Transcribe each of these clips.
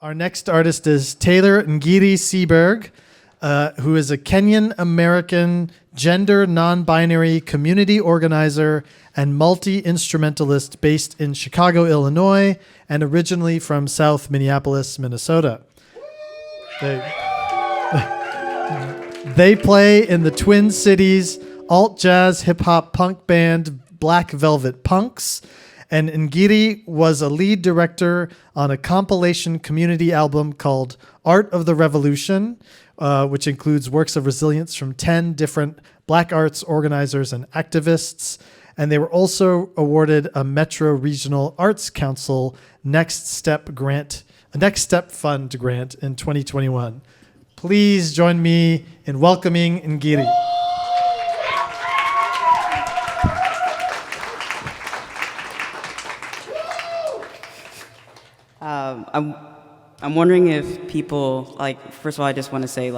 Our next artist is Taylor Ngiri Seaberg, who is a Kenyan-American gender non-binary community organizer and multi-instrumentalist based in Chicago, Illinois, and originally from South Minneapolis, Minnesota. They play in the Twin Cities alt-jazz hip-hop punk band Black Velvet Punks, and Ngiri was a lead director on a compilation community album called Art of the Revolution, which includes works of resilience from 10 different Black arts organizers and activists. And they were also awarded a Metro Regional Arts Council Next Step Fund grant in 2021. Please join me in welcoming Ngiri. I'm wondering if people, first of all, I just want to say,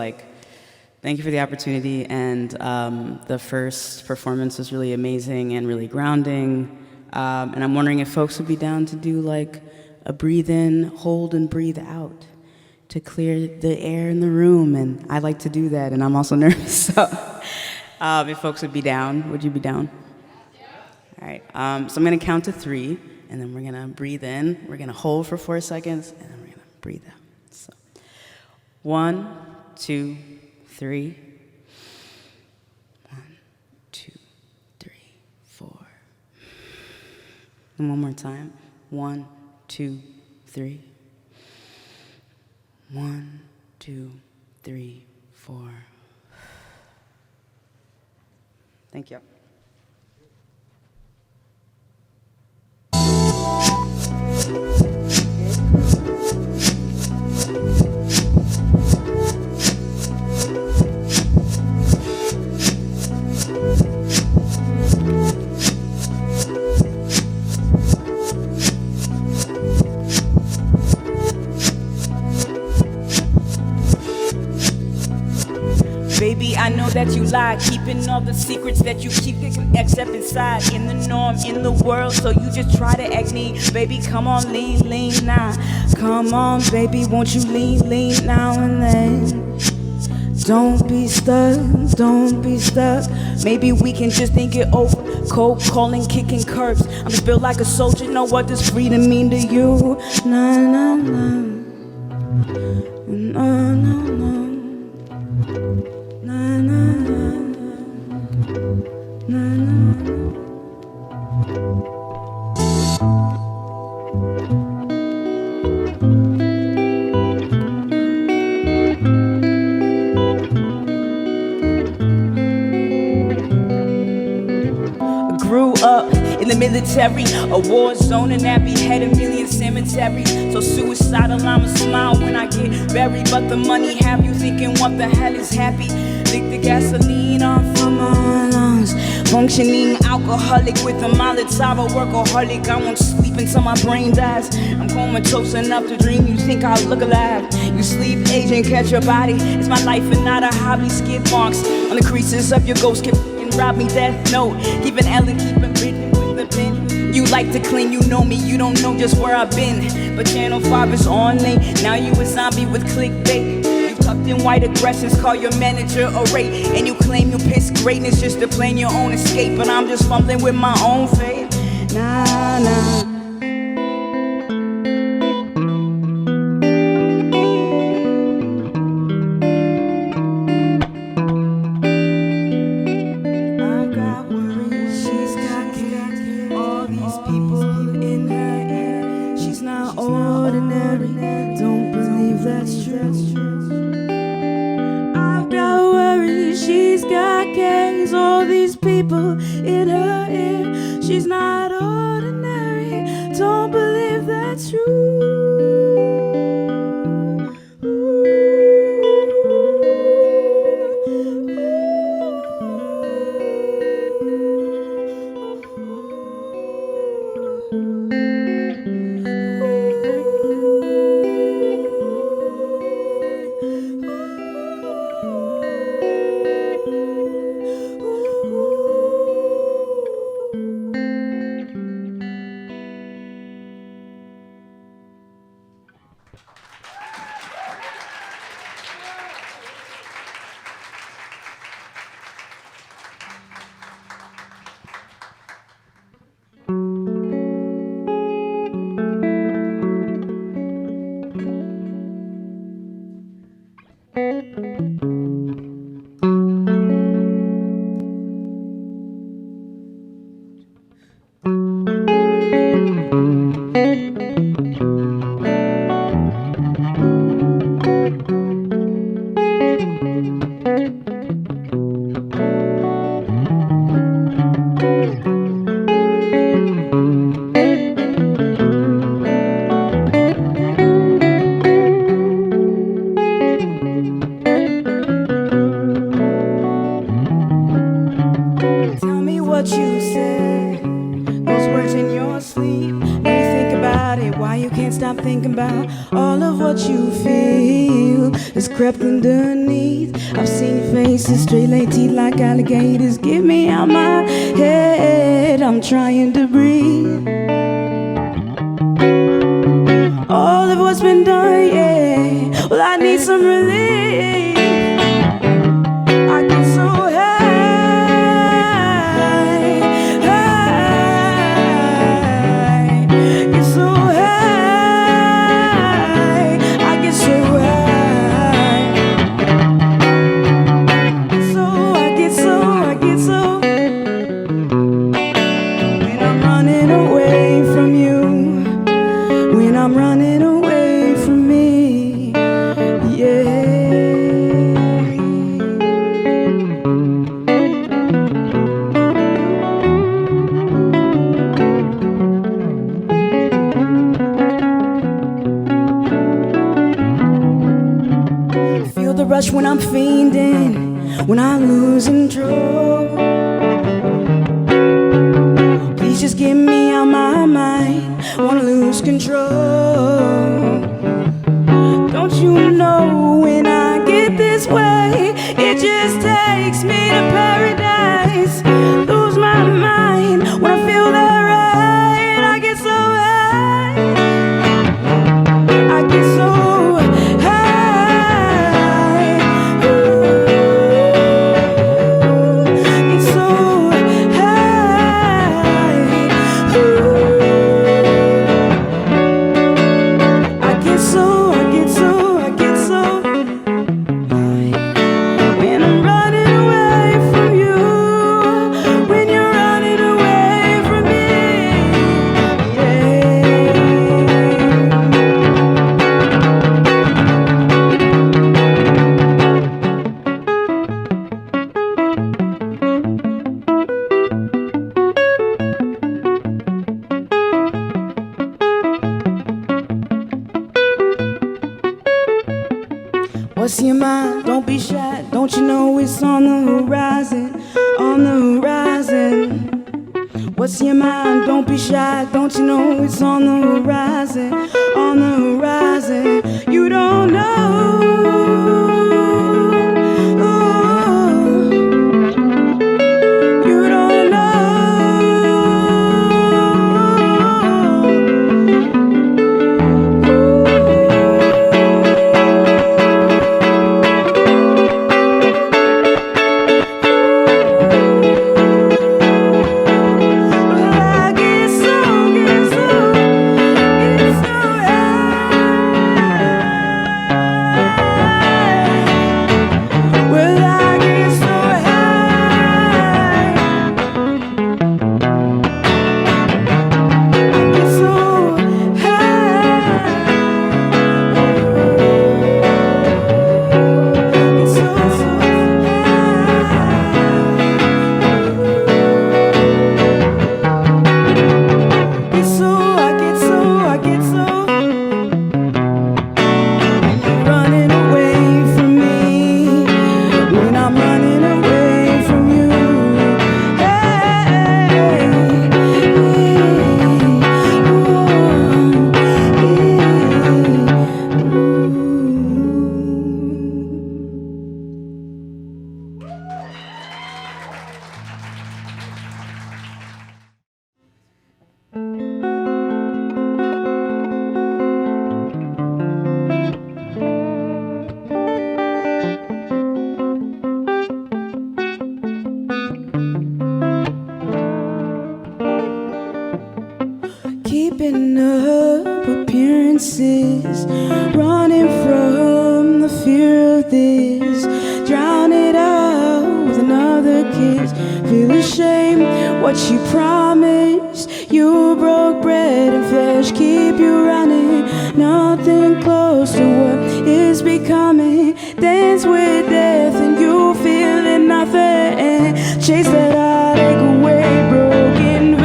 thank you for the opportunity, and the first performance was really amazing and really grounding, and I'm wondering if folks would be down to do, a breathe in, hold, and breathe out to clear the air in the room, and I like to do that, and I'm also nervous, so if folks would be down, would you be down? All right, so I'm going to count to 3, and then we're going to breathe in, we're going to hold for 4 seconds, and then we're going to breathe out. So, 1, 2, 3. 1, 2, 3, 4. And one more time. 1, 2, 3. 1, 2, 3, 4. Thank you. Baby, I know that you lie, keeping all the secrets that you keep except inside, in the norm, in the world, so you just try to act neat. Baby, come on, lean now. Come on, baby, won't you lean now and then. Don't be stuck. Maybe we can just think it over. Cold calling, kicking curbs. I'm just built like a soldier. Know what does freedom mean to you? Nah, nah, nah. No, no, no. Na na na na na. Grew up in the military, a war zone, and that behead a million cemeteries. So suicidal, I'ma smile when I get buried. But the money have you thinking, what the hell is happy? Lick the gasoline off from my lungs. Functioning alcoholic with a Molotov, a workaholic. I won't sleep until my brain dies. I'm comatose enough to dream you think I'll look alive. You sleep, age, and catch your body. It's my life and not a hobby. Skip marks on the creases of your ghost. Rob me, death note. Keep an L and keep it written with the pen. You like to claim you know me, you don't know just where I've been. But Channel 5 is on late. Now you a zombie with clickbait. You tucked in white aggressions, call your manager a rate. And you claim you piss greatness just to plan your own escape. But I'm just fumbling with my own fate. Nah, nah. about all of what you feel has crept underneath. I've seen your faces, straight like teeth like alligators. Get me out my head, I'm trying to breathe. All of what's been done, yeah. Well, I need some relief. I get so high, high, get so high, I get so high. I get so. When I'm running away from you, when I'm running away from me, yeah. Feel the rush when I'm fiending, when I lose control. Please just get me out my mind, wanna lose control. Don't you know when I get this way, it just takes me to paradise. Lose my mind when I feel that right. I get so high, I get so high. Ooh, get so high. Ooh, I get so high. When I'm running away from you, when you're running away from me, yeah. What's your mind? Don't be shy. Don't you know it's on the horizon? On the horizon. What's your mind? Don't be shy. Don't you know it's on the horizon? On the horizon. You don't know. You don't know. Keeping up appearances, running from the fear of this, drown it out with another kiss. Feel ashamed what you promised. You broke bread and flesh, keep you running. Nothing close to what is becoming. Dance with death and you feeling nothing. Chase that heartache away, broken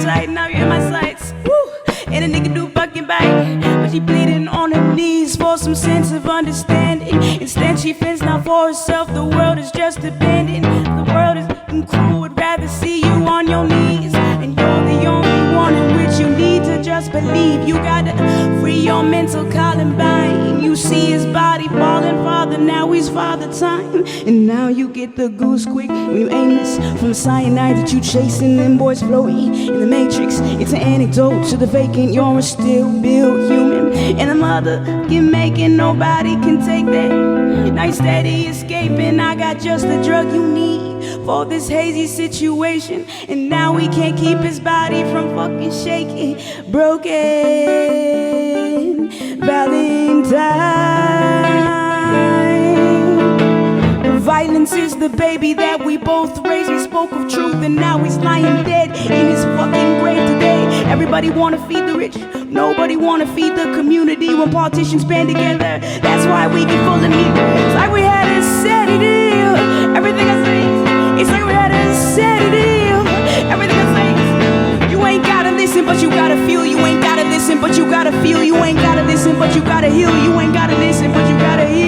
tighten up, you're in my sights. Woo! And a nigga do fucking bite, but she bleeding on her knees for some sense of understanding. Instead she fends now for herself, the world is just abandoned. The world is cruel, would rather see you on your knees. And you're the only one in which you need to just believe. You gotta free your mental Columbine. You see his body falling farther, now he's father time. And now you get the goose quick when you aimless from the cyanide that you chasing. Them boys floating in the matrix. It's an anecdote to the vacant. You're a still built human, and a mother can make it. Nobody can take that. Nice steady escaping. I got just the drug you need for this hazy situation. And now we can't keep his body from fucking shaking. Broken Valentine. Violence is the baby that we both raised. We spoke of truth and now he's lying dead in his fucking grave today. Everybody wanna feed the rich, nobody wanna feed the community. When politicians band together, that's why we get full of meat. It's like we had a steady deal. Everything I say, it's like we had a steady deal. Everything I say, you ain't gotta listen, but you gotta feel. You ain't gotta listen, but you gotta feel. You ain't gotta listen, but you gotta heal. You ain't gotta listen, but you gotta heal.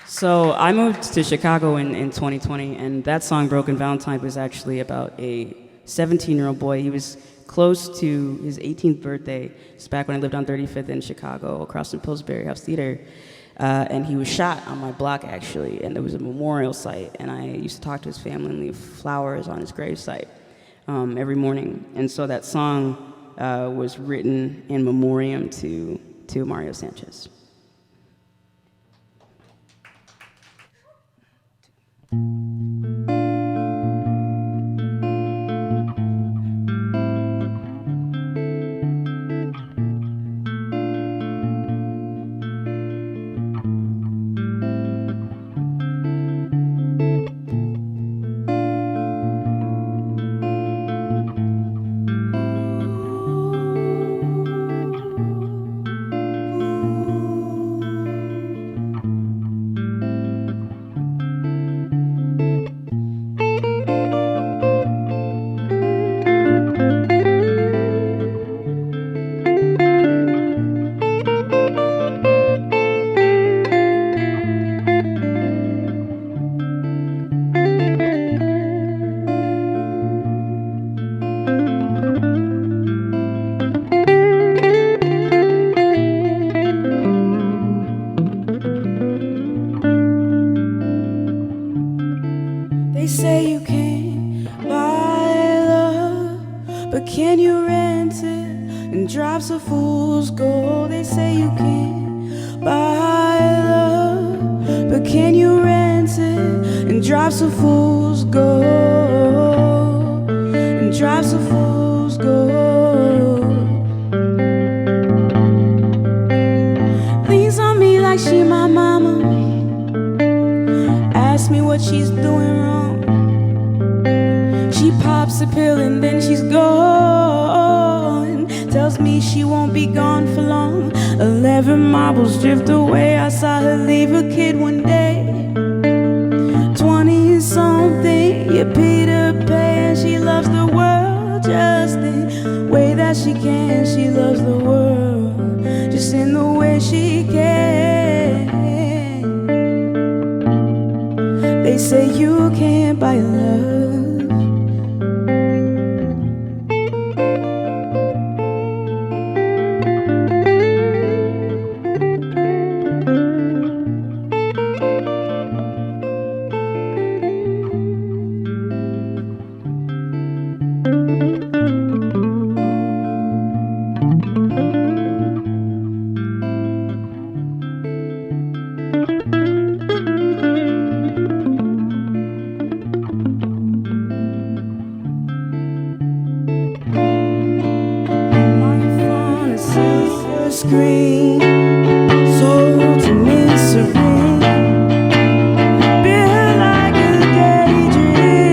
So I moved to Chicago in 2020, and that song, Broken Valentine, was actually about a 17-year-old boy. He was close to his 18th birthday. It's back when I lived on 35th in Chicago, across from Pillsbury House Theater. And he was shot on my block, actually, and there was a memorial site, and I used to talk to his family and leave flowers on his gravesite every morning. And so that song was written in memoriam to Mario Sanchez. She loves the world just in the way she can. you can't buy love. Screen sold to misery, built like a daydream,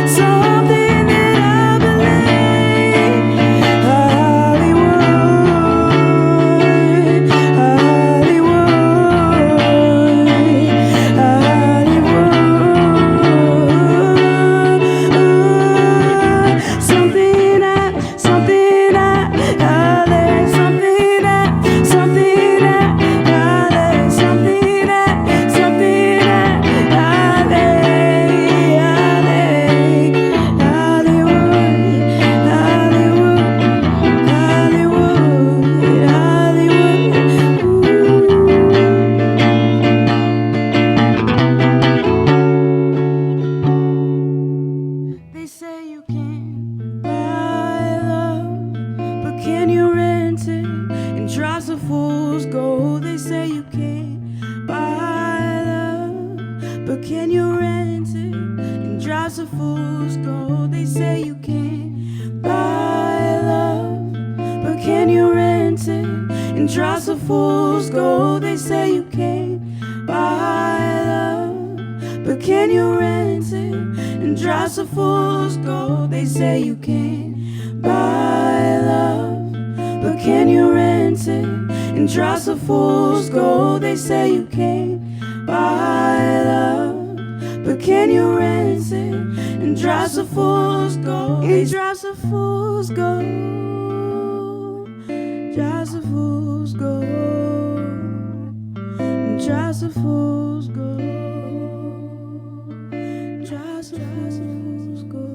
something that I believe. Hollywood, They say you can't buy love, but can you rent it in drops of fool's gold? They say you can't buy love, but can you rent it in drops of fool's gold? They say you can't buy love, but can you rent it in drops of fool's gold? They say you can't buy love, but can you rent it in drops of fool's gold? They say you can't buy love, but can you rent it in drops of fool's gold? They say you can't buy love, but can you rent it in drops of fool's gold? In drops of fool's gold, drops of fool's gold, drops of fool's gold, drops of fool's gold.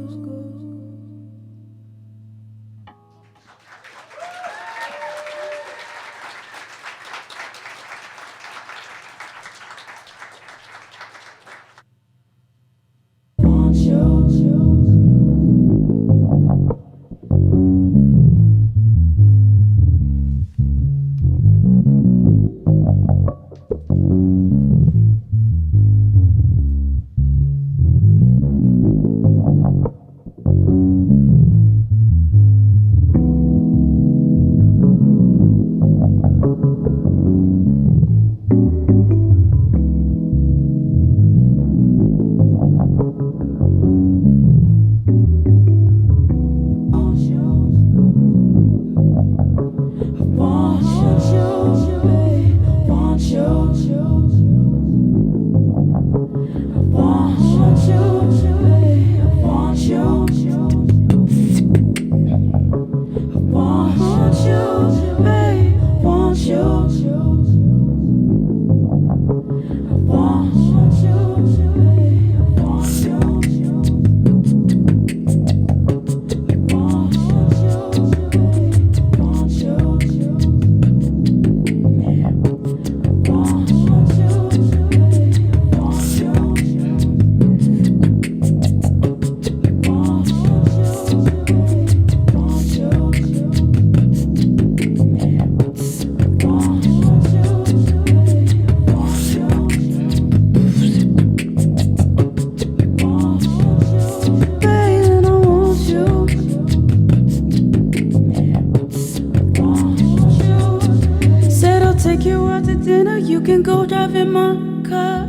You can go drive in my car.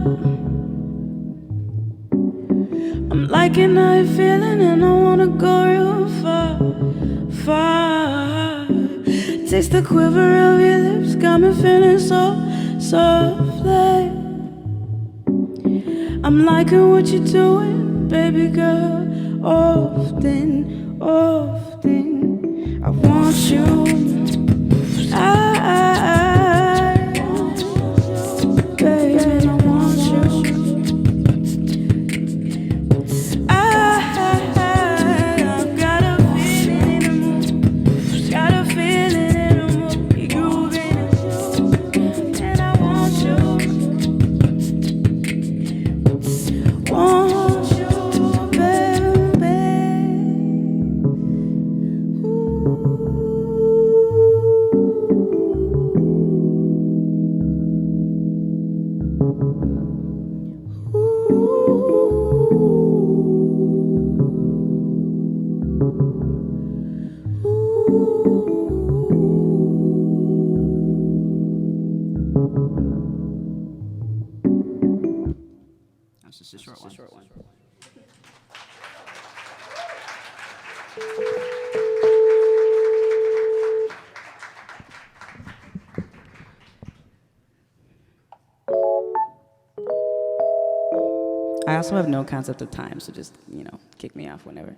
I'm liking how you're feeling and I wanna go real far, far. Taste the quiver of your lips, got me feeling so softly. I'm liking what you're doing, baby girl. Often, often I want you. Baby, I want you. I also have no concept of time, so just, kick me off whenever.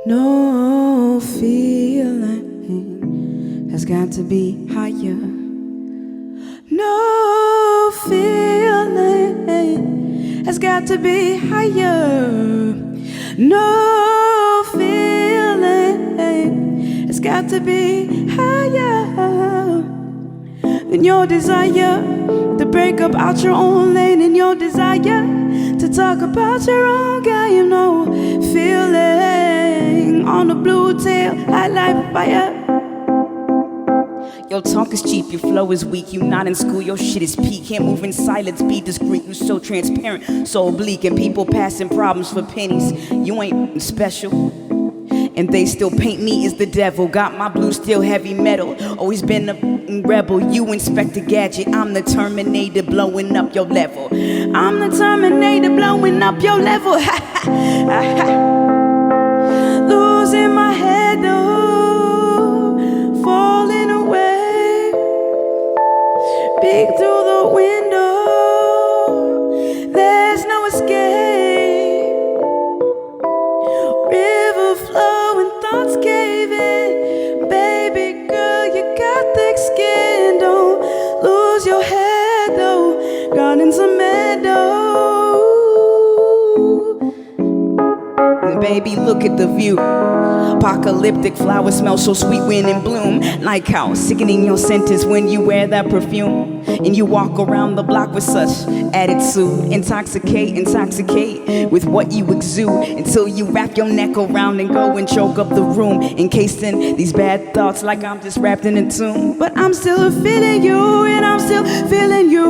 No feeling has got to be higher. No feeling has got to be higher. No feeling has got to be higher than your desire to break up out your own lane, and your desire to talk about your own game. No feeling on the blue tail, I light fire. Your talk is cheap, your flow is weak. You not in school, your shit is peak. Can't move in silence, be discreet. You so transparent, so oblique, and people passing problems for pennies. You ain't special, and they still paint me as the devil. Got my blue steel heavy metal, always been a rebel. You Inspector Gadget, I'm the Terminator blowing up your level. I'm the Terminator blowing up your level. Losing my head though, falling away. Peek through the window, there's no escape. River flowing, thoughts caving. Baby girl, you got thick skin. Don't lose your head though, gardens a meadow. Baby, look at the view. Apocalyptic flowers smell so sweet when in bloom. Like how sickening your scent is when you wear that perfume, and you walk around the block with such attitude. Intoxicate with what you exude, until you wrap your neck around and go and choke up the room, encased in these bad thoughts like I'm just wrapped in a tomb. But I'm still feeling you, and I'm still feeling you.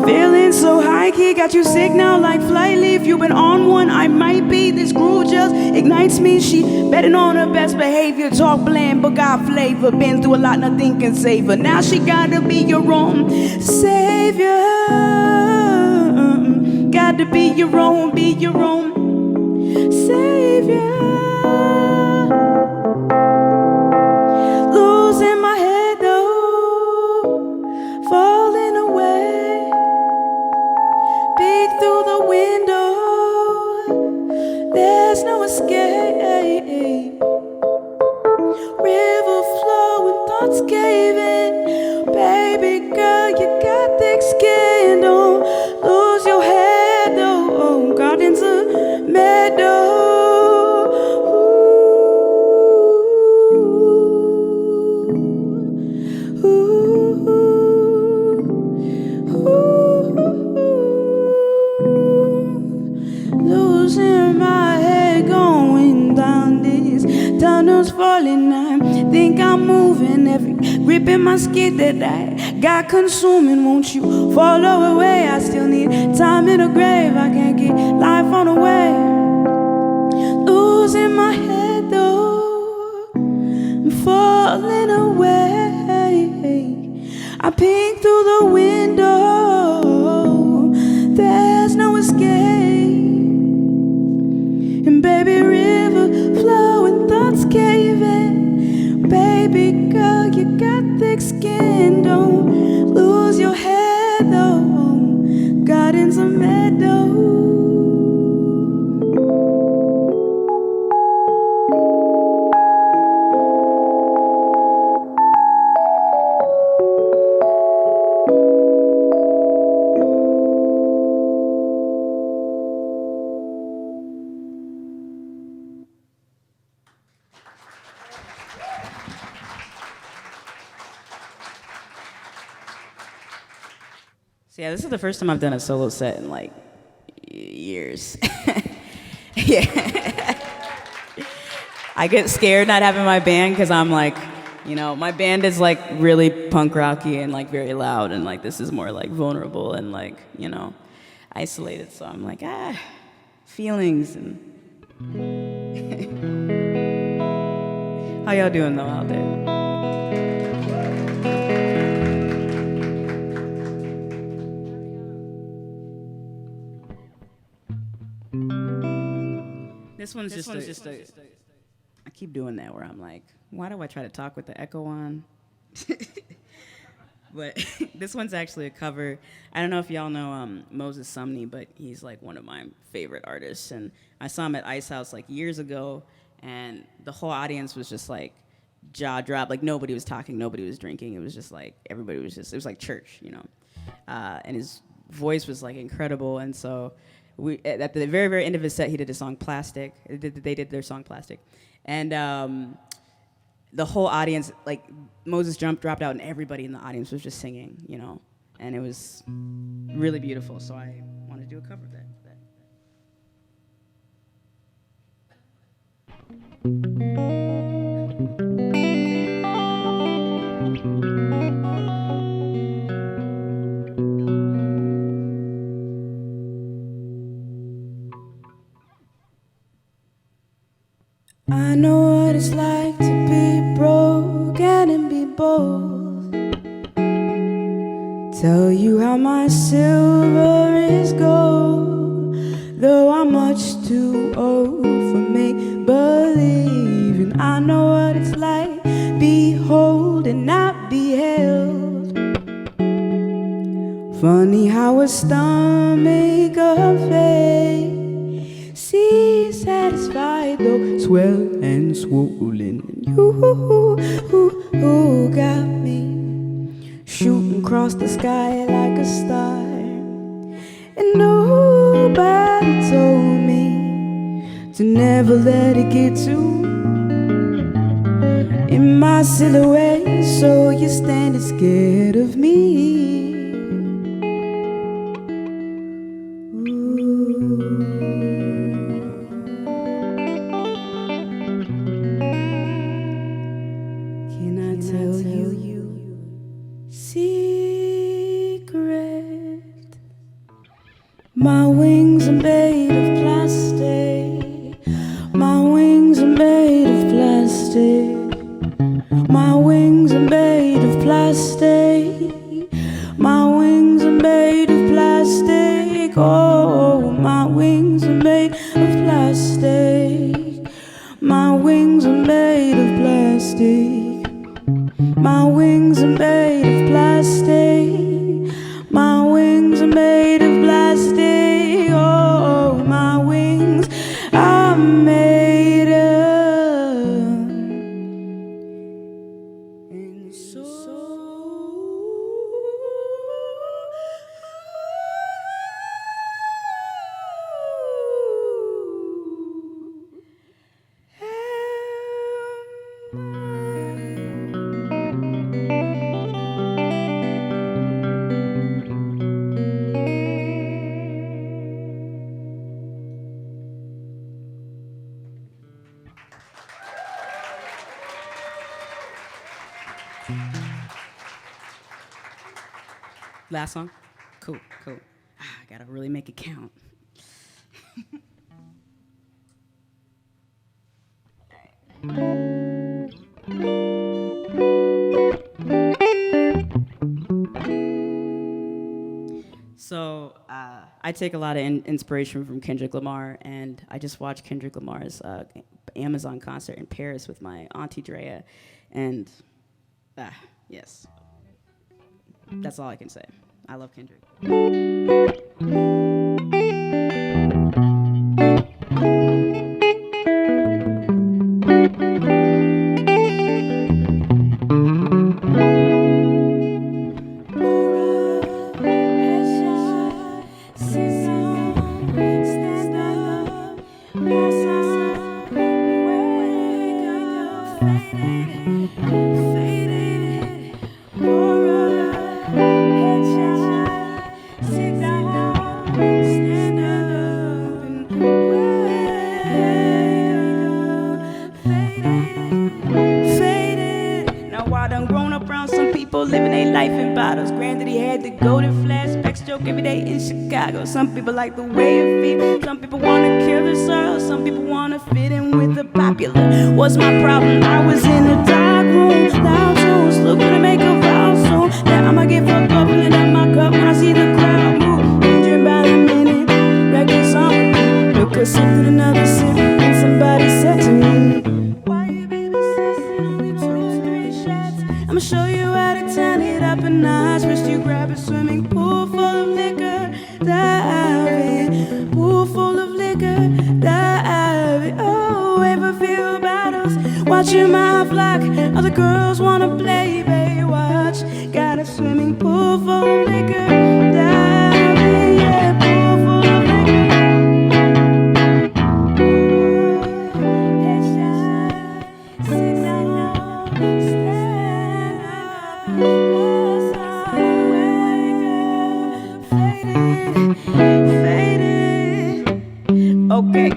Feeling so high key, got you sick now like flight leave. You've been on one, I might be. This groove just ignites me. She betting on her best behavior. Talk bland but got flavor. Been through a lot, nothing can save her. Now she gotta be your own savior. Got to be your own savior. Losing my head though, falling away. Peek through the window, there's no escape. River flowing, thoughts caving. Baby girl, you got thick skin. Don't lose your head though, gardens a meadow. Losing my head, going down these tunnels, falling. I think I'm moving. Every grip in my skin that I got consuming. Won't you follow away? I still need time in the grave. I can't get life on the way. Losing my head though, I'm falling away. I peek through the window, there's no escape. And baby, river flowing, thoughts caving. Baby girl, you got thick skin. Don't lose your head though, gardens a meadow. So yeah, this is the first time I've done a solo set in like years. Yeah. I get scared not having my band because I'm like, you know, my band is like really punk rocky and like very loud, and like this is more like vulnerable and like, you know, isolated. So I'm like, feelings and. How y'all doing though out there? This one's just a. I keep doing that where I'm like, why do I try to talk with the echo on? But this one's actually a cover. I don't know if y'all know Moses Sumney, but he's like one of my favorite artists. And I saw him at Ice House like years ago, and the whole audience was just like jaw drop. Like nobody was talking, nobody was drinking. It was just like everybody was just. It was like church, you know. And his voice was like incredible. And so we at the very very end of his set, he did a song Plastic. They did their song Plastic, and the whole audience, like Moses dropped out, and everybody in the audience was just singing, you know, and it was really beautiful. So I wanted to do a cover of that. I know what it's like to be broken and be bold. Tell you how my silver is gold, though I'm much too old for make-believe. And I know what it's like, behold and not be held. Funny how a stomach of faith seems satisfied though swell and swollen. And you got me shooting across the sky like a star, and nobody told me to never let it get too in my silhouette. So you're standing scared of me. My wings are made of plastic. My wings are made of plastic. My wings are made of plastic. My wings are made of plastic. Oh, my wings are made of plastic. My wings are made of plastic. My wings are made of plastic. My wings are made of plastic. Oh, my wings are made of. And so Last song? Cool. I gotta really make it count. So I take a lot of inspiration from Kendrick Lamar, and I just watched Kendrick Lamar's Amazon concert in Paris with my auntie Drea, and yes, that's all I can say. I love Kendrick. sit down. life in bottles. Granddaddy had the golden flashback stroke every day in Chicago. Some people like the way it feels. Some people wanna kill themselves. Some people wanna fit in with the popular. What's my problem? I was in the dark room, loud tunes, looking to make a vow soon. That I'ma get fucked up, filling up my cup when I see the crowd move. Injured by the minute, records on repeat. Look a sip to another sip, and somebody said to me, why you babysitting? Only 2 or 3 shots. I'ma show you how to turn it up a notch. First you grab a swimming pool full of liquor, dive in. Pool full of liquor, dive in. Oh, wave a few bottles, watch your mouth lock. Other girls wanna play, baby, watch. Got a swimming pool full of liquor, dive in, yeah, pool full of liquor. Headshot, sit down, stand up, pass out, wake up, faded. Okay.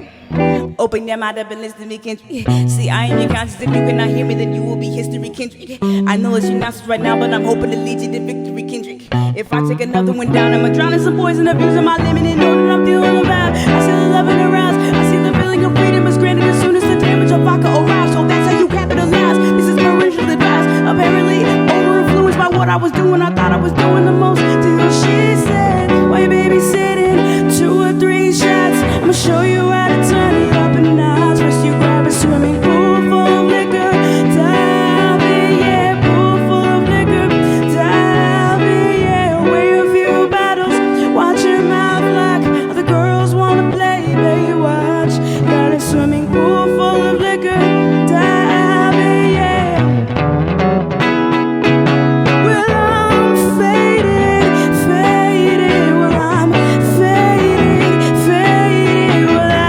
Open your mind up and listen to me, Kendrick. See, I am your conscience. If you cannot hear me, then you will be history, Kendrick. I know it's your nonsense right now, but I'm hoping to lead you to victory, Kendrick. If I take another one down, I'ma drown in some poison, abusing my limit and know that I'm feeling the vibe. I see the love and aroused. I see the feeling of freedom is granted as soon as the damage of vodka aroused. So that's how you capitalize. This is parental advice. Apparently, over-influenced by what I was doing, I thought I was doing the most. Till she said, why you babysitting? 2 or 3 shots. I'ma show you how to turn it up a notch. First you grab a swimming pool full of liquor, dive in, yeah, pool full of liquor, dive in, yeah, weigh a few bottles, watch your mouth lock. Other girls wanna play, baby, watch. Got a swimming pool full of liquor, dive in, yeah. Well, I'm faded, faded, well, I'm faded, faded, well,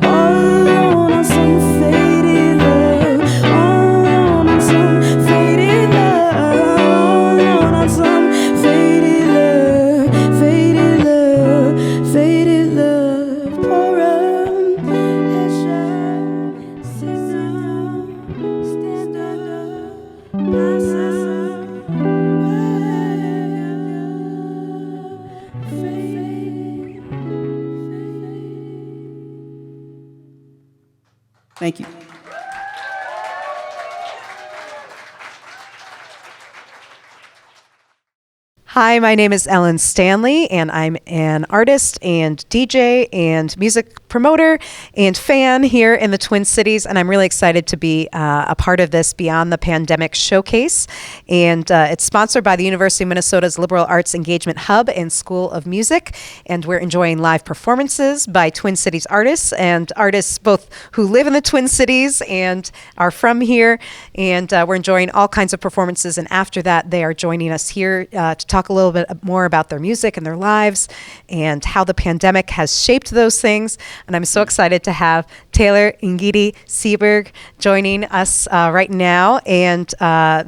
all alone on some faded love, all alone on some faded love, all alone on some faded love, faded love, faded love. Pour up, headshot, sit down, stand up, pass out, fade. Thank you. Hi, my name is Ellen Stanley, and I'm an artist and DJ and music promoter and fan here in the Twin Cities, and I'm really excited to be a part of this Beyond the Pandemic showcase. And it's sponsored by the University of Minnesota's Liberal Arts Engagement Hub and School of Music, and we're enjoying live performances by Twin Cities artists and artists both who live in the Twin Cities and are from here, and we're enjoying all kinds of performances. And after that, they are joining us here to talk a little bit more about their music and their lives and how the pandemic has shaped those things. And I'm so excited to have Taylor Ngiri Seaberg joining us right now. And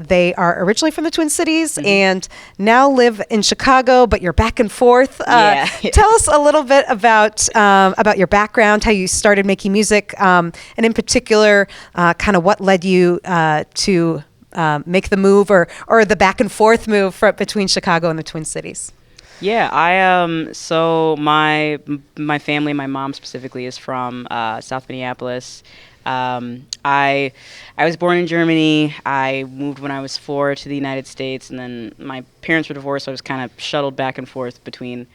they are originally from the Twin Cities and now live in Chicago, but you're back and forth. Tell us a little bit about your background, how you started making music, and in particular, kind of what led you to make the move or the back and forth move between Chicago and the Twin Cities. Yeah, I so my family, my mom specifically, is from South Minneapolis. I was born in Germany. I moved when I was 4 to the United States, and then my parents were divorced, so I was kind of shuttled back and forth between,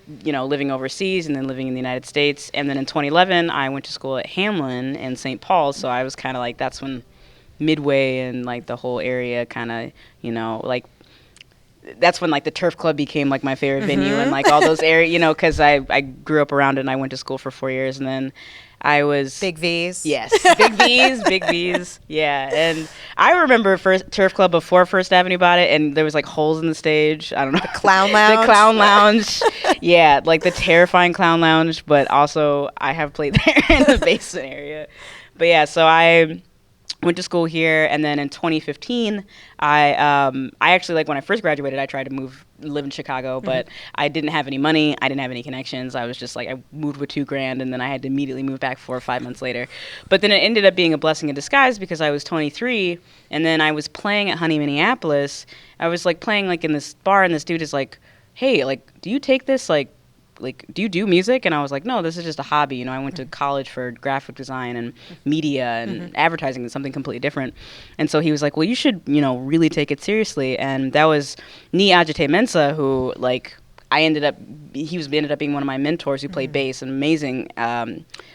living overseas and then living in the United States. And then in 2011, I went to school at Hamlin and St. Paul, so I was kind of like, that's when Midway and like the whole area kind of, like that's when like the Turf Club became like my favorite venue and like all those areas, because I grew up around it and I went to school for 4 years, and then I was Big V's. Yes, big V's. Yeah, and I remember Turf Club before First Avenue bought it, and there was like holes in the stage. I don't know. The Clown Lounge. The Clown Lounge. Yeah, like the terrifying Clown Lounge, but also I have played there in the basement area. But yeah, so I went to school here, and then in 2015, I actually, like, when I first graduated, I tried to live in Chicago, but I didn't have any money. I didn't have any connections. I was just like, I moved with $2,000, and then I had to immediately move back 4 or 5 months later. But then it ended up being a blessing in disguise because I was 23, and then I was playing at Honey Minneapolis. I was like playing like in this bar, and this dude is like, hey, like, do you take this like, do you do music? And I was like, no, this is just a hobby. You know, I went to college for graphic design and media and advertising and something completely different. And so he was like, well, you should, you know, really take it seriously. And that was Ni Ajite Mensah, who, like, ended up being one of my mentors, who played bass, an amazing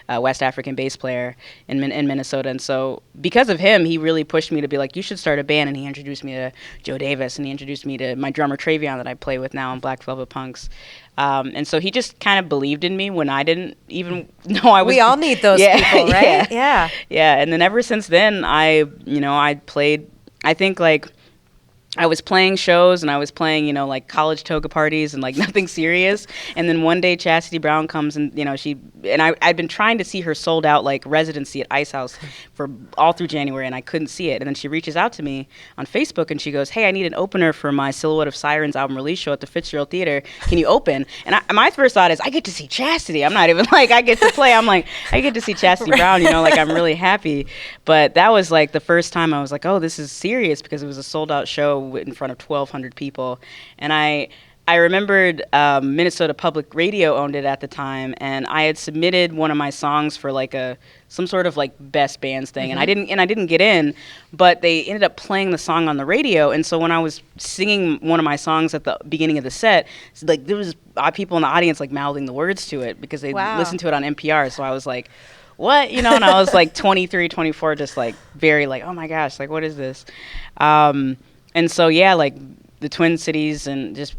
West African bass player in Minnesota. And so because of him, he really pushed me to be like, you should start a band. And he introduced me to Joe Davis, and he introduced me to my drummer Travion that I play with now in Black Velvet Punks. And so he just kind of believed in me when I didn't even know I was. We all need those people, right? Yeah. Yeah. And then ever since then, I played, I think, like, I was playing shows, and I was playing, you know, like college toga parties and like nothing serious. And then one day Chastity Brown comes, and, you know, I'd been trying to see her sold out like residency at Ice House for all through January, and I couldn't see it. And then she reaches out to me on Facebook, and she goes, hey, I need an opener for my Silhouette of Sirens album release show at the Fitzgerald Theater. Can you open? And my first thought is, I get to see Chastity. I'm not even like, I get to play. I'm like, I get to see Chastity Brown, you know, like, I'm really happy. But that was like the first time I was like, oh, this is serious, because it was a sold out show in front of 1,200 people. And I remembered Minnesota Public Radio owned it at the time, and I had submitted one of my songs for like some sort of like best bands thing, and I didn't get in, but they ended up playing the song on the radio. And so when I was singing one of my songs at the beginning of the set, like, there was people in the audience like mouthing the words to it because they listened to it on NPR. So I was like, what, you know? And I was like 23, 24, just like very like, oh my gosh, like, what is this? And so, yeah, like, the Twin Cities and just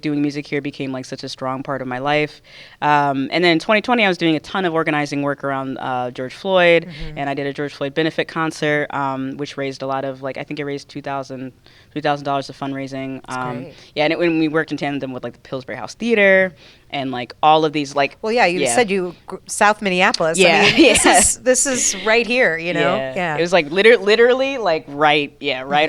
doing music here became like such a strong part of my life. And then in 2020, I was doing a ton of organizing work around George Floyd, and I did a George Floyd benefit concert, which raised a lot of, like, I think it raised $2,000 of fundraising. Yeah, and when we worked in tandem with like the Pillsbury House Theater and like all of these, like, well, yeah, you said South Minneapolis. Yeah, I mean, this is right here, you know. Yeah. It was like literally like right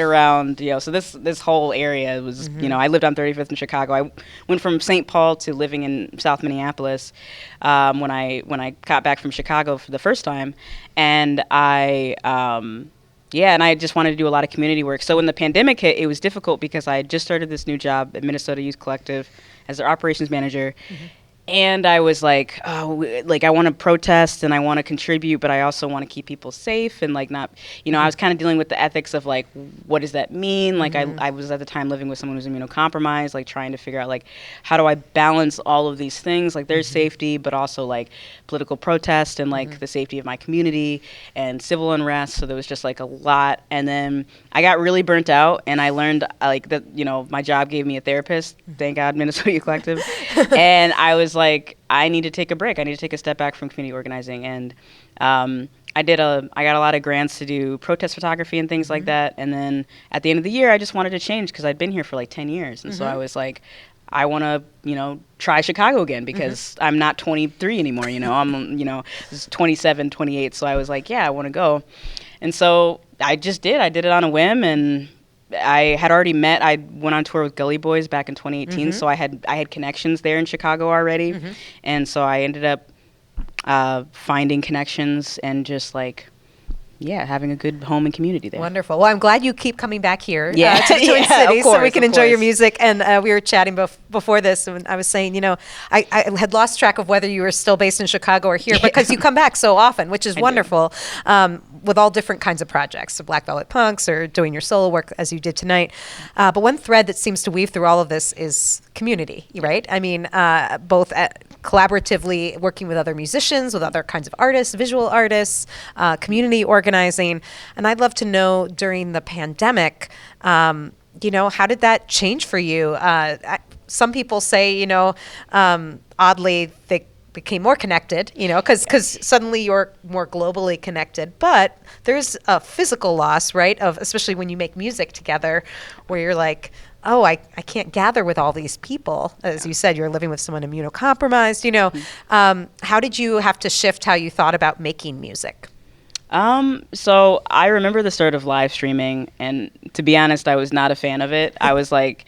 around, you know. So this whole area was, you know, I lived on 35th in Chicago. I went from St. Paul to living in South Minneapolis when I got back from Chicago for the first time, and I just wanted to do a lot of community work. So when the pandemic hit, it was difficult because I had just started this new job at Minnesota Youth Collective as their operations manager. And I was like, oh, like, I want to protest and I want to contribute, but I also want to keep people safe and like not, you know, I was kind of dealing with the ethics of like, what does that mean? Like, I was at the time living with someone who's immunocompromised, like trying to figure out like, how do I balance all of these things? Like, there's safety, but also like political protest and like the safety of my community and civil unrest. So there was just like a lot. And then I got really burnt out, and I learned like that, you know, my job gave me a therapist, thank God, Minnesota Youth Collective. And I was like, I need to take a break. I need to take a step back from community organizing. And I got a lot of grants to do protest photography and things like that. And then at the end of the year, I just wanted to change because I'd been here for like 10 years. And so I was like, I want to, you know, try Chicago again because I'm not 23 anymore, you know, I'm, you know, this is 27, 28. So I was like, yeah, I want to go. And so I just did. I did it on a whim, and I had already I went on tour with Gully Boys back in 2018, so I had connections there in Chicago already, and so I ended up finding connections and just like, having a good home and community there. Wonderful. Well, I'm glad you keep coming back here to the Twin Cities of course, so we can enjoy your music. And we were chatting before this, and I was saying, you know, I had lost track of whether you were still based in Chicago or here because you come back so often, which is wonderful, with all different kinds of projects, so Black Velvet Punks or doing your solo work as you did tonight. But one thread that seems to weave through all of this is community, right? I mean, both collaboratively working with other musicians, with other kinds of artists, visual artists, community organizing. And I'd love to know during the pandemic, you know, how did that change for you? Some people say, you know, oddly, they became more connected, you know, because suddenly you're more globally connected. But there's a physical loss, right, of especially when you make music together, where you're like, oh, I can't gather with all these people. As you said, you're living with someone immunocompromised, you know. How did you have to shift how you thought about making music? So I remember the start of live streaming, and to be honest, I was not a fan of it. I was like,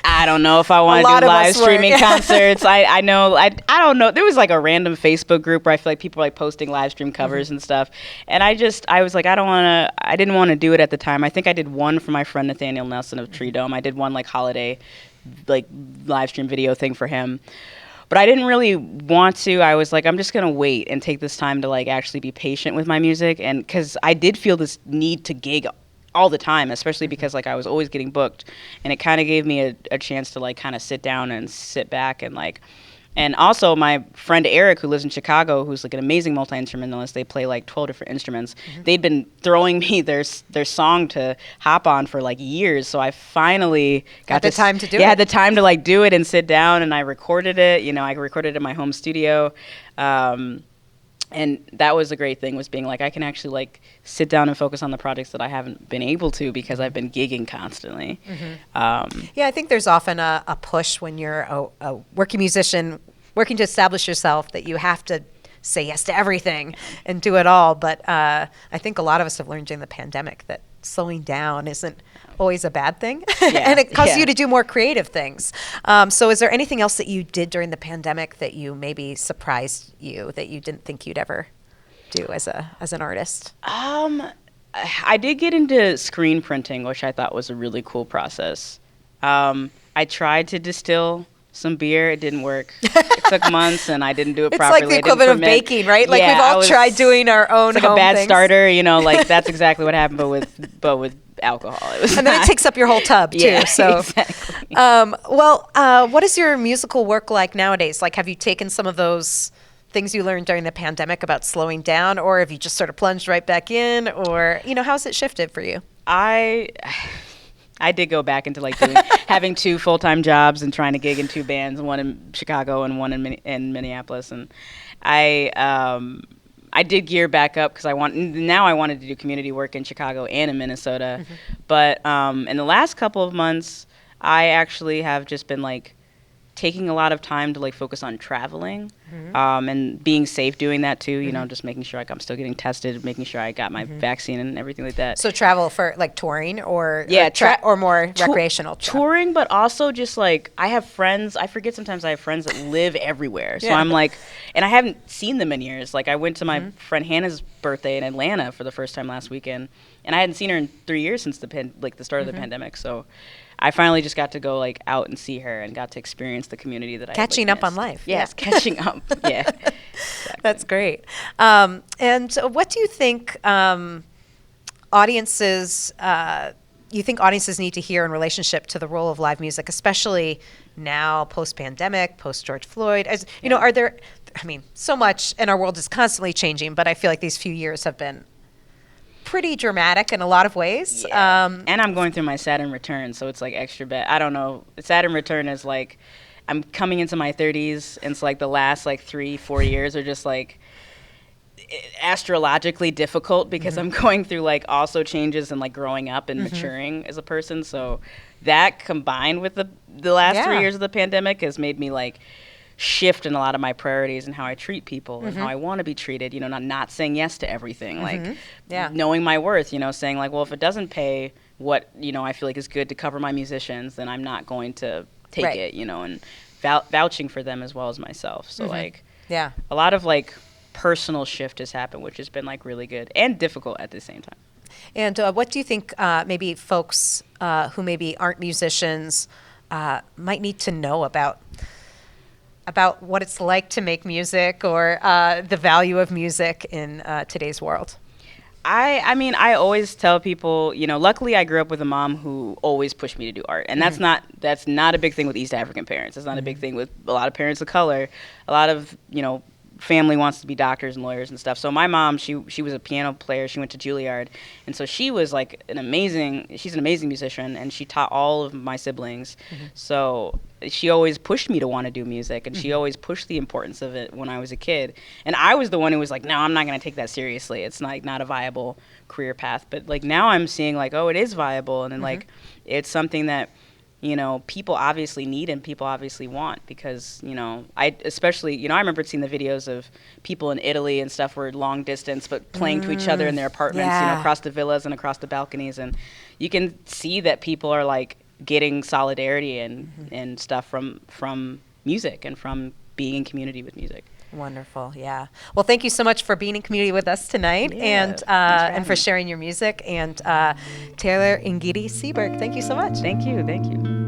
I don't know if I want to do live streaming concerts. I know, I don't know. There was like a random Facebook group where I feel like people were like posting live stream covers and stuff. And I was like, I didn't want to do it at the time. I think I did one for my friend Nathaniel Nelson of Tree Dome. I did one like holiday, like live stream video thing for him. But I didn't really want to. I was like, I'm just going to wait and take this time to like actually be patient with my music. And because I did feel this need to gig all the time, especially because like I was always getting booked, and it kind of gave me a chance to like kind of sit down and sit back and like, and also my friend Eric, who lives in Chicago, who's like an amazing multi-instrumentalist. They play like 12 different instruments. They'd been throwing me their song to hop on for like years, so I finally got the time to do it. Yeah, had the time to like do it and sit down, and I recorded it. You know, I recorded it in my home studio. And that was a great thing, was being like, I can actually like sit down and focus on the projects that I haven't been able to because I've been gigging constantly. Yeah, I think there's often a push when you're a working musician, working to establish yourself, that you have to say yes to everything and do it all. But I think a lot of us have learned during the pandemic that slowing down isn't always a bad thing. And it causes you to do more creative things. So is there anything else that you did during the pandemic that you maybe surprised you, that you didn't think you'd ever do as an artist? I did get into screen printing, which I thought was a really cool process. I tried to distill some beer. It didn't work. It took months, and I didn't do it properly. It's like the equivalent of baking, right? Like we've all tried doing our own. It's like a bad starter, you know. Like that's exactly what happened, but with alcohol. It was and then it takes up your whole tub too. Yeah, so, exactly. What is your musical work like nowadays? Like, have you taken some of those things you learned during the pandemic about slowing down, or have you just sort of plunged right back in, or how's it shifted for you? I did go back into like having 2 full-time jobs and trying to gig in 2 bands, one in Chicago and one in Minneapolis, and I did gear back up because I wanted to do community work in Chicago and in Minnesota, but in the last couple of months, I actually have just been like taking a lot of time to like focus on traveling and being safe doing that too, you know, just making sure like I'm still getting tested, making sure I got my vaccine and everything like that. So travel for like touring or or more recreational touring, but also just like I have friends, I forget sometimes I have friends that live everywhere. So I'm like, and I haven't seen them in years. Like I went to my friend Hannah's birthday in Atlanta for the first time last weekend, and I hadn't seen her in 3 years since the start of the pandemic. So I finally just got to go like out and see her and got to experience the community that catching up on life. Yes, catching up. Yeah, exactly. That's great. And what do you think audiences need to hear in relationship to the role of live music, especially now, post-pandemic, post-George Floyd? As you know, so much in our world is constantly changing, but I feel like these few years have been pretty dramatic in a lot of ways. Yeah. And I'm going through my Saturn return, so it's like extra bad. I don't know. Saturn return is like, I'm coming into my 30s, and it's like the last like 3-4 years are just like astrologically difficult because I'm going through like also changes and like growing up and maturing as a person. So that combined with the last 3 years of the pandemic has made me like shift in a lot of my priorities and how I treat people and how I want to be treated, you know, not saying yes to everything, like knowing my worth, you know, saying like, well, if it doesn't pay what, you know, I feel like is good to cover my musicians, then I'm not going to take it, you know, and vouching for them as well as myself. So like, a lot of like personal shift has happened, which has been like really good and difficult at the same time. And what do you think maybe folks who maybe aren't musicians might need to know about what it's like to make music, or the value of music in today's world? I mean, I always tell people, you know, luckily I grew up with a mom who always pushed me to do art. And that's not a big thing with East African parents. It's not a big thing with a lot of parents of color. A lot of, you know, family wants to be doctors and lawyers and stuff. So my mom, she was a piano player. She went to Juilliard. And so she was like she's an amazing musician, and she taught all of my siblings. So she always pushed me to want to do music, and she always pushed the importance of it when I was a kid. And I was the one who was like, no, I'm not going to take that seriously. It's not a viable career path. But like now I'm seeing like, oh, it is viable. And then like, it's something that you know, people obviously need and people obviously want, because, you know, I remember seeing the videos of people in Italy and stuff were long distance, but playing to each other in their apartments, you know, across the villas and across the balconies. And you can see that people are like getting solidarity and stuff from music and from being in community with music. Wonderful, yeah. Well, thank you so much for being in community with us tonight, and for sharing your music. And Taylor Ngiri Seaberg, thank you so much. Thank you.